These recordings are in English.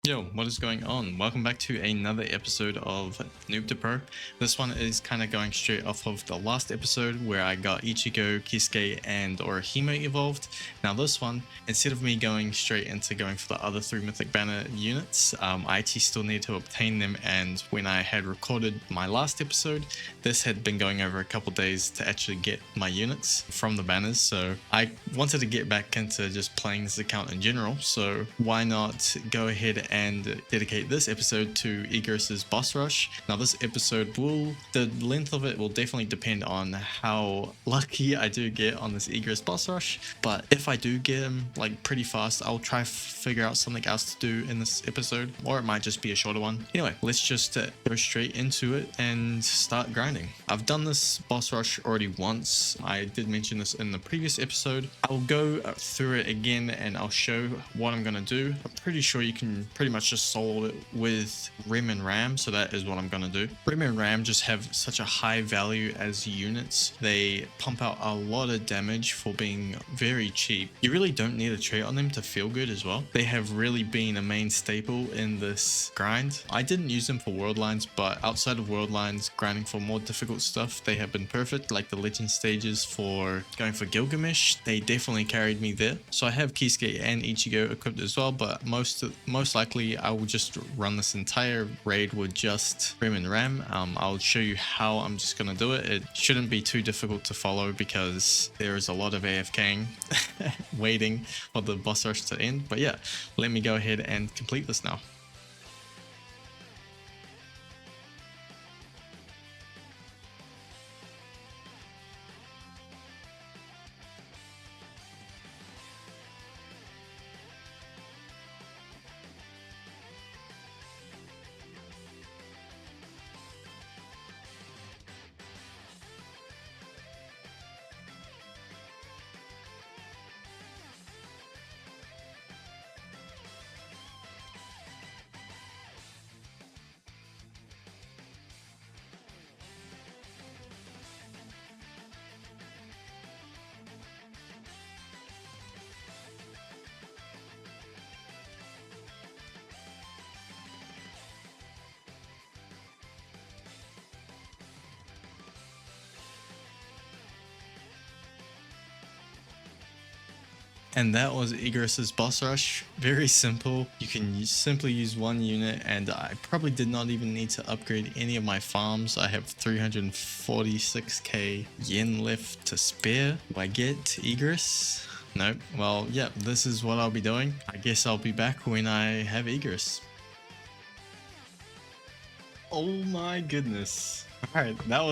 Yo, what is going on? Welcome back to another episode of Noob to Pro. This one is kind of going straight off of the last episode where I got Ichigo, Kisuke, and Orihime evolved. Now this one, instead of me going straight into going for the other 3 Mythic Banner units, I actually still need to obtain them, and when I had recorded my last episode, this had been going over a couple days to actually get my units from the banners, so I wanted to get back into just playing this account in general, so why not go ahead and dedicate this episode to Igris's boss rush. Now this episode the length of it will definitely depend on how lucky I do get on this Igris boss rush, but if I do get him like pretty fast, I'll try figure out something else to do in this episode, or it might just be a shorter one. Anyway, let's just go straight into it and start grinding. I've done this boss rush already once. I did mention this in the previous episode. I'll go through it again and I'll show what I'm gonna do. I'm pretty sure you can pretty much just solo it with Rem and Ram, so that is what I'm gonna do. Rem and Ram just have such a high value as units. They pump out a lot of damage for being very cheap. You really don't need a trait on them to feel good as well. They have really been a main staple in this grind. I didn't use them for world lines, but outside of world lines, grinding for more difficult stuff, they have been perfect, like the legend stages for going for Gilgamesh. They definitely carried me there. So I have Kisuke and Ichigo equipped as well, but most likely I will just run this entire raid with just Rem and Ram. I'll show you how I'm just gonna do it. It shouldn't be too difficult to follow because there is a lot of AFKing waiting for the boss rush to end. But yeah, let me go ahead and complete this now. And that was Igris's boss rush. Very simple. You can simply use one unit, and I probably did not even need to upgrade any of my farms. I have 346k yen left to spare. Do I get Igris? Nope. Well, yeah, this is what I'll be doing. I guess I'll be back when I have Igris. Oh my goodness. Alright, that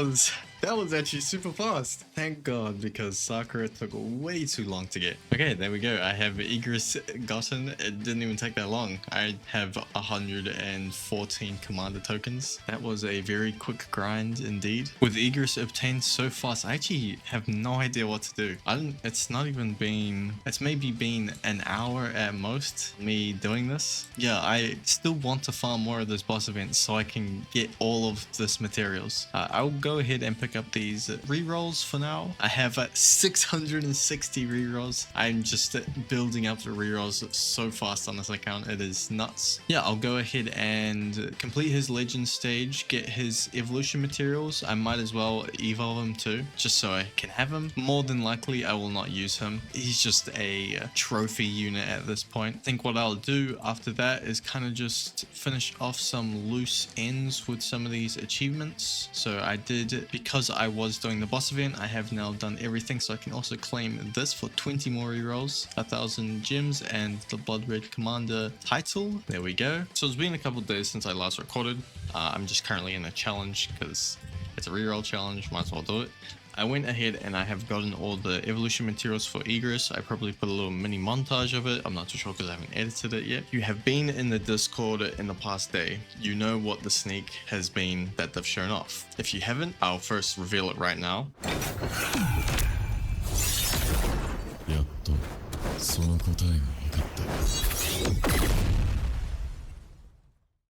was actually super fast. Thank God, because Sakura took way too long to get. Okay, there we go. I have Igris gotten. It didn't even take that long. I have 114 commander tokens. That was a very quick grind indeed. With Igris obtained so fast, I actually have no idea what to do. It's maybe been an hour at most me doing this. Yeah, I still want to farm more of those boss events so I can get all of this materials. I'll go ahead and pick up these rerolls for now. I have 660 rerolls. I'm just building up the rerolls so fast on this account. It is nuts. Yeah, I'll go ahead and complete his legend stage, get his evolution materials. I might as well evolve him too, just so I can have him. More than likely, I will not use him. He's just a trophy unit at this point. I think what I'll do after that is kind of just finish off some loose ends with some of these achievements. So I did, because I was doing the boss event, I have now done everything, so I can also claim this for 20 more rerolls, 1,000 gems, and the Blood Red Commander title. There we go. So it's been a couple of days since I last recorded. I'm just currently in a challenge because it's a reroll challenge, might as well do it. I went ahead and I have gotten all the evolution materials for Igris. I probably put a little mini montage of it. I'm not too sure because I haven't edited it yet. If you have been in the Discord in the past day, you know what the sneak has been that they've shown off. If you haven't, I'll first reveal it right now.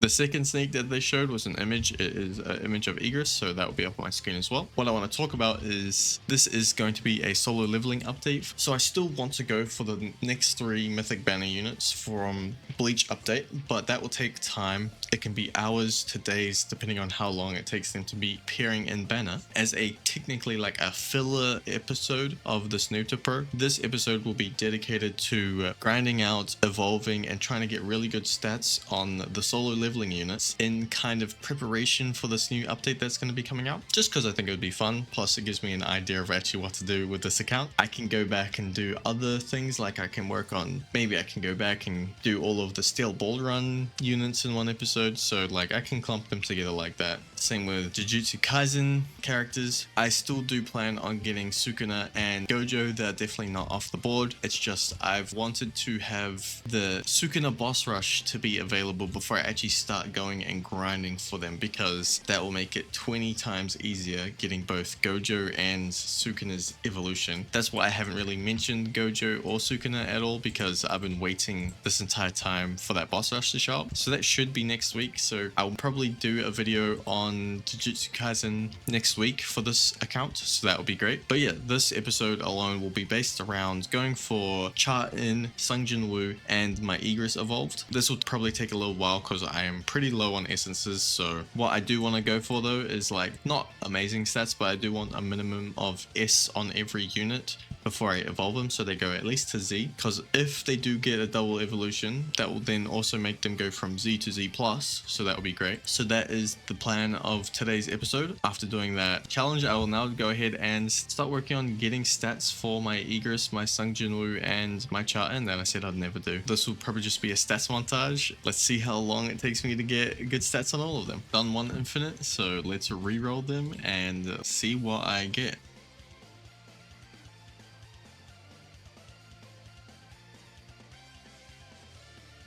The second sneak that they showed was an image. It is an image of Igris, so that will be up on my screen as well. What I want to talk about is this is going to be a solo leveling update. So I still want to go for the next 3 mythic banner units from Bleach update, but that will take time. It can be hours to days depending on how long it takes them to be appearing in banner. As a technically like a filler episode of this Noob to Pro, this episode will be dedicated to grinding out, evolving, and trying to get really good stats on the solo leveling units in kind of preparation for this new update that's going to be coming out, just because I think it would be fun. Plus it gives me an idea of actually what to do with this account. I can go back and do other things, like I can work on, maybe I can go back and do all of the steel ball run units in one episode, so like I can clump them together like that. Same with Jujutsu Kaisen characters. I still do plan on getting Sukuna and Gojo. They're definitely not off the board. It's just I've wanted to have the Sukuna boss rush to be available before I actually start going and grinding for them, because that will make it 20 times easier getting both Gojo and Sukuna's evolution. That's why I haven't really mentioned Gojo or Sukuna at all, because I've been waiting this entire time for that boss rush to show up. So that should be next week. So I'll probably do a video on Jujutsu Kaisen next week for this account, so that will be great. But yeah, this episode alone will be based around going for Cha-In, Sung Jinwoo, and my Igris evolved. This will probably take a little while because I am pretty low on essences. So what I do want to go for though is like not amazing stats, but I do want a minimum of S on every unit before I evolve them, so they go at least to Z, because if they do get a double evolution, that will then also make them go from Z to Z plus, so that will be great. So that is the plan of today's episode. After doing that challenge, I will now go ahead and start working on getting stats for my Igris, my Sung Jinwoo, and my Cha-In that I said I'd never do. This will probably just be a stats montage. Let's see how long it takes me to get good stats on all of them. Done one infinite, so let's re-roll them and see what I get.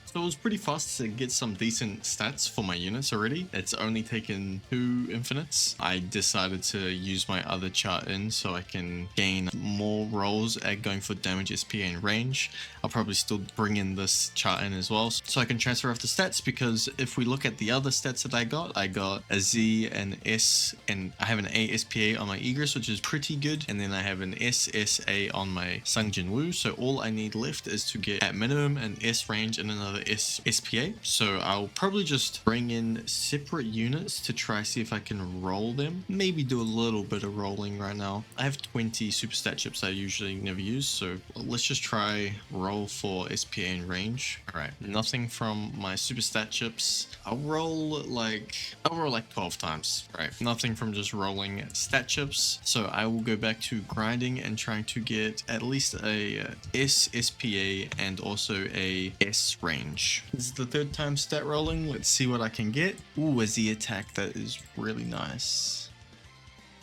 So it was pretty fast to get some decent stats for my units already. It's only taken 2 infinites. I decided to use my other Cha-In so I can gain more rolls at going for damage, SPA, and range. I'll probably still bring in this Cha-In as well, so I can transfer off the stats, because if we look at the other stats that I got a Z, an S, and I have an A SPA on my Igris, which is pretty good, and then I have an SSA on my Sung Jinwoo. So all I need left is to get at minimum an S range and another SPA. So I'll probably just bring in separate units to try see if I can roll them. Maybe do a little bit of rolling right now. I have 20 super stat chips I usually never use, so let's just try roll for SPA and range. All right, nothing from my super stat chips. I'll roll like 12 times. Right, nothing from just rolling stat chips. So I will go back to grinding and trying to get at least a S SPA and also a S range. This is the 3rd time stat rolling. Let's see what I can get. Ooh, a Z attack. That is really nice.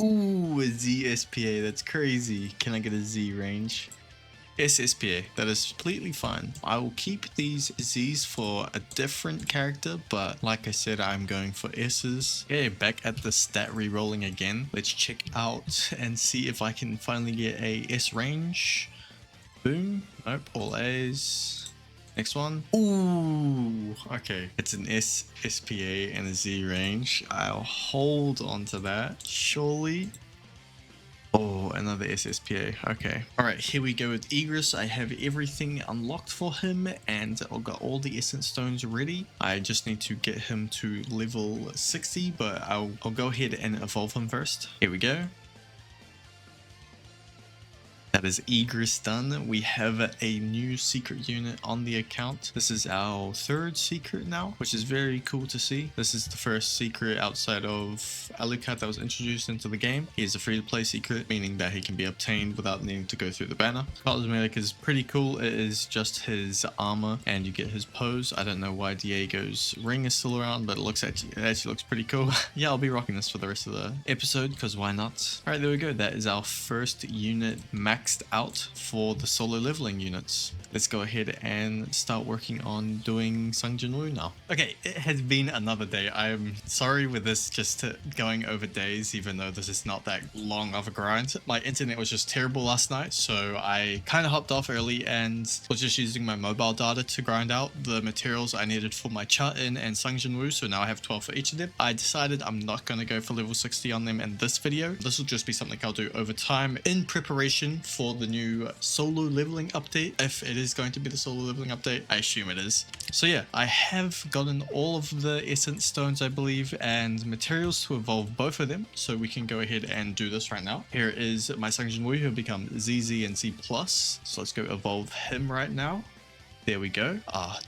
Ooh, a Z SPA. That's crazy. Can I get a Z range? SSPA. That is completely fine. I will keep these Z's for a different character, but like I said, I'm going for S's. Okay, back at the stat re-rolling again. Let's check out and see if I can finally get a S range. Boom. Nope, all A's. Next one. Ooh, okay. It's an S SPA and a Z range. I'll hold on to that. Surely. Oh, another SSPA. Okay. All right, here we go with Igris. I have everything unlocked for him, and I've got all the essence stones ready. I just need to get him to level 60, but I'll go ahead and evolve him first. Here we go. That is Igris done. We have a new secret unit on the account. This is our 3rd secret now, which is very cool to see. This is the first secret outside of Alucard that was introduced into the game. He is a free-to-play secret, meaning that he can be obtained without needing to go through the banner. Cosmetic is pretty cool. It is just his armor, and you get his pose. I don't know why Diego's ring is still around, but it actually looks pretty cool. Yeah, I'll be rocking this for the rest of the episode, because why not? All right, there we go. That is our first unit max maxed out for the solo leveling units. Let's go ahead and start working on doing Jinwoo now. Okay, it has been another day. I'm sorry with this just going over days, even though this is not that long of a grind. My internet was just terrible last night, so I kind of hopped off early and was just using my mobile data to grind out the materials I needed for my Cha-In and Jinwoo, so now I have 12 for each of them. I decided I'm not going to go for level 60 on them in this video. This will just be something I'll do over time in preparation for the new solo leveling update. If it is going to be the solo leveling update, I assume it is. So yeah, I have gotten all of the essence stones, I believe, and materials to evolve both of them, so we can go ahead and do this right now. Here is my Jinwoo who become ZZ and Z+, so let's go evolve him right now. There we go.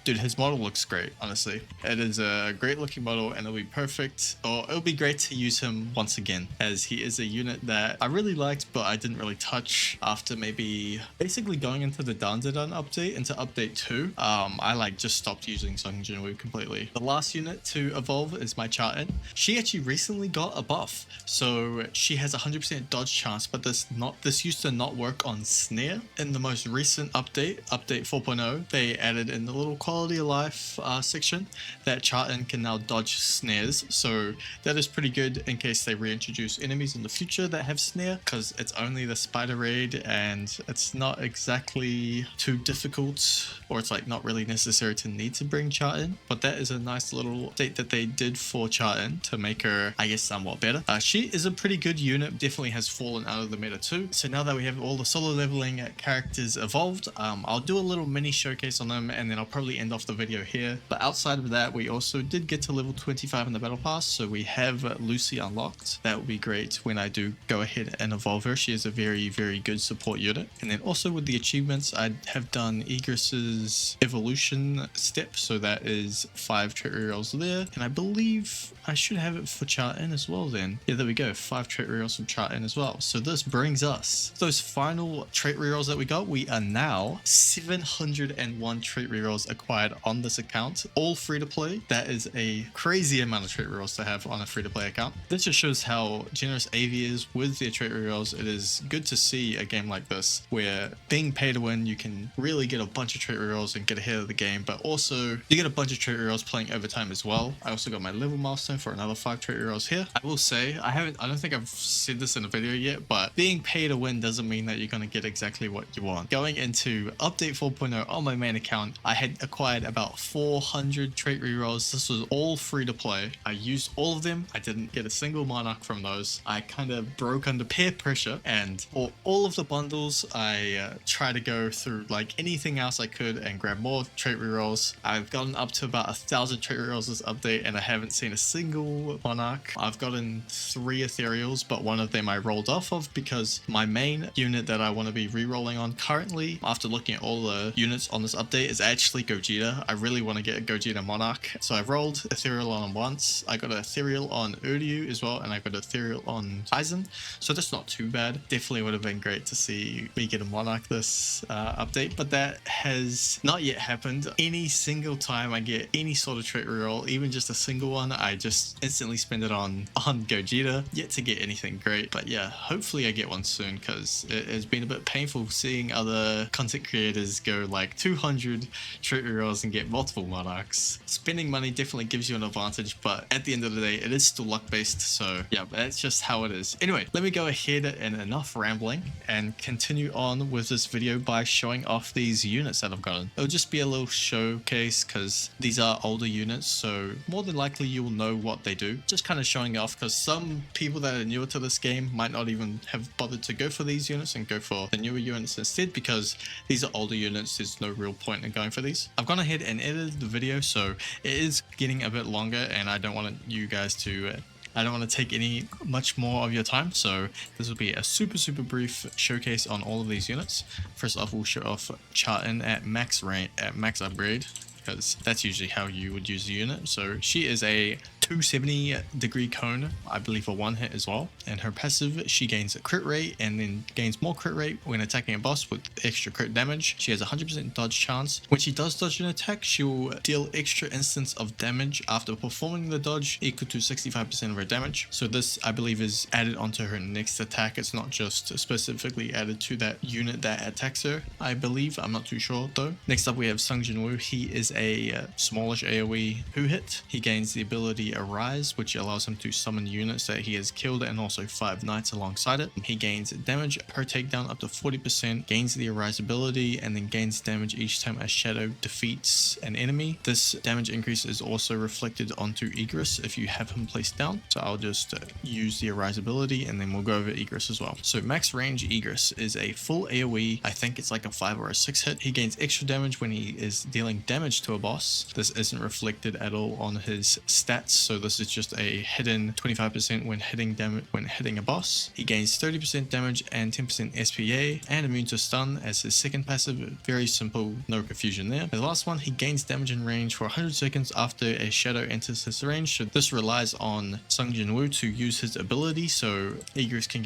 Dude, his model looks great, honestly. It is a great looking model and it'll be perfect, or it'll be great to use him once again, as he is a unit that I really liked, but I didn't really touch after maybe basically going into the Dandadan update, into update 2. I just stopped using Jinwoo completely. The last unit to evolve is my Cha-In. She actually recently got a buff, so she has 100% dodge chance, but this used to not work on snare. In the most recent update 4.0, they added in the little quality of life section that Cha-In can now dodge snares, so that is pretty good in case they reintroduce enemies in the future that have snare, because it's only the spider raid and it's not exactly too difficult, or it's like not really necessary to need to bring Cha-In. But that is a nice little update that they did for Cha-In to make her, I guess, somewhat better. She is a pretty good unit, definitely has fallen out of the meta too. So now that we have all the solo leveling characters evolved, I'll do a little mini showcase on them and then I'll probably end off the video here. But outside of that, we also did get to level 25 in the battle pass, so we have Lucy unlocked. That will be great when I do go ahead and evolve her. She is a very, very good support unit. And then also with the achievements, I have done Igris's evolution step, so that is 5 trait rerolls there, and I believe I should have it for Cha-In as well then. Yeah, there we go, 5 trait rerolls from Cha-In as well. So this brings us those final trait rerolls that we got. We are now 701 trait rerolls acquired on this account, all free to play. That is a crazy amount of trait rerolls to have on a free to play account. This just shows how generous AV is with their trait rerolls. It is good to see a game like this where being pay to win, you can really get a bunch of trait rerolls and get ahead of the game, but also you get a bunch of trait rerolls playing overtime as well. I also got my level milestone for another 5 trait rerolls here. I will say, I don't think I've said this in a video yet, but being pay to win doesn't mean that you're going to get exactly what you want. Going into update 4.0 on my main account, I had acquired about 400 trait rerolls. This was all free to play. I used all of them. I didn't get a single monarch from those. I kind of broke under peer pressure, and for all of the bundles, I tried to go through like anything else I could and grab more trait rerolls. I've gotten up to about 1,000 trait rerolls this update and I haven't seen a single monarch. I've gotten 3 ethereals, but one of them I rolled off of because my main unit that I want to be rerolling on currently, after looking at all the units on this update, is actually Gogeta. I really want to get a Gogeta monarch, so I've rolled ethereal on him once. I got an ethereal on Uryu as well, and I got an ethereal on Aizen, so that's not too bad. Definitely would have been great to see me get a monarch this update, but that has not yet happened. Any single time I get any sort of trait reroll, even just a single one, I just instantly spend it on Gogeta. Yet to get anything great, but yeah, hopefully I get one soon, because it has been a bit painful seeing other content creators go like 200 trait rerolls and get multiple monarchs. Spending money definitely gives you an advantage, but at the end of the day, it is still luck based, so yeah, that's just how it is. Anyway, let me go ahead and enough rambling and continue on with this video by showing off these units that I've gotten. It'll just be a little showcase because these are older units, so more than likely you will know what they do. Just kind of showing off because some people that are newer to this game might not even have bothered to go for these units and go for the newer units instead, because these are older units. There's no real point in going for these. I've gone ahead and edited the video, so it is getting a bit longer and I don't want you guys to I don't want to take any much more of your time, so this will be a super brief showcase on all of these units. First off, we'll show off Cha-In at max rank, at max upgrade, because that's usually how you would use the unit. So she is a 270-degree cone, I believe, for one hit as well. And her passive, she gains a crit rate and then gains more crit rate when attacking a boss with extra crit damage. She has a 100% dodge chance. When she does dodge an attack, she will deal extra instance of damage after performing the dodge, equal to 65% of her damage. So this, I believe, is added onto her next attack. It's not just specifically added to that unit that attacks her, I believe. I'm not too sure though. Next up we have Jinwoo. He is a smallish AoE who hit. He gains the ability Arise, which allows him to summon units that he has killed and also 5 knights alongside it. He gains damage per takedown up to 40%, gains the Arise ability, and then gains damage each time a shadow defeats an enemy. This damage increase is also reflected onto Igris if you have him placed down. So I'll just use the Arise ability and then we'll go over Igris as well. So max range Igris is a full AoE. I think it's like a 5 or a 6 hit. He gains extra damage when he is dealing damage to a boss. This isn't reflected at all on his stats, so this is just a hidden 25% when hitting a boss. He gains 30% damage and 10% SPA and immune to stun as his second passive. Very simple, no confusion there. The last one, he gains damage in range for 100 seconds after a shadow enters his range. So this relies on Jinwoo to use his ability, so Igris can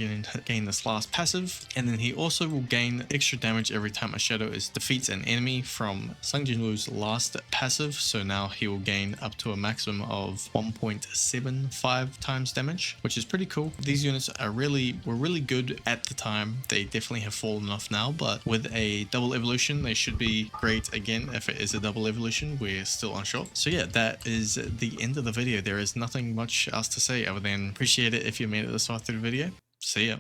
gain this last passive, and then he also will gain extra damage every time a shadow defeats an enemy from Jinwoo's last passive. So now he will gain up to a maximum of 1.75 times damage, which is pretty cool. These units were really good at the time. They definitely have fallen off now, but with a double evolution they should be great again. If it is a double evolution, we're still unsure. So yeah, that is the end of the video. There is nothing much else to say other than appreciate it if you made it this far through the video. See ya.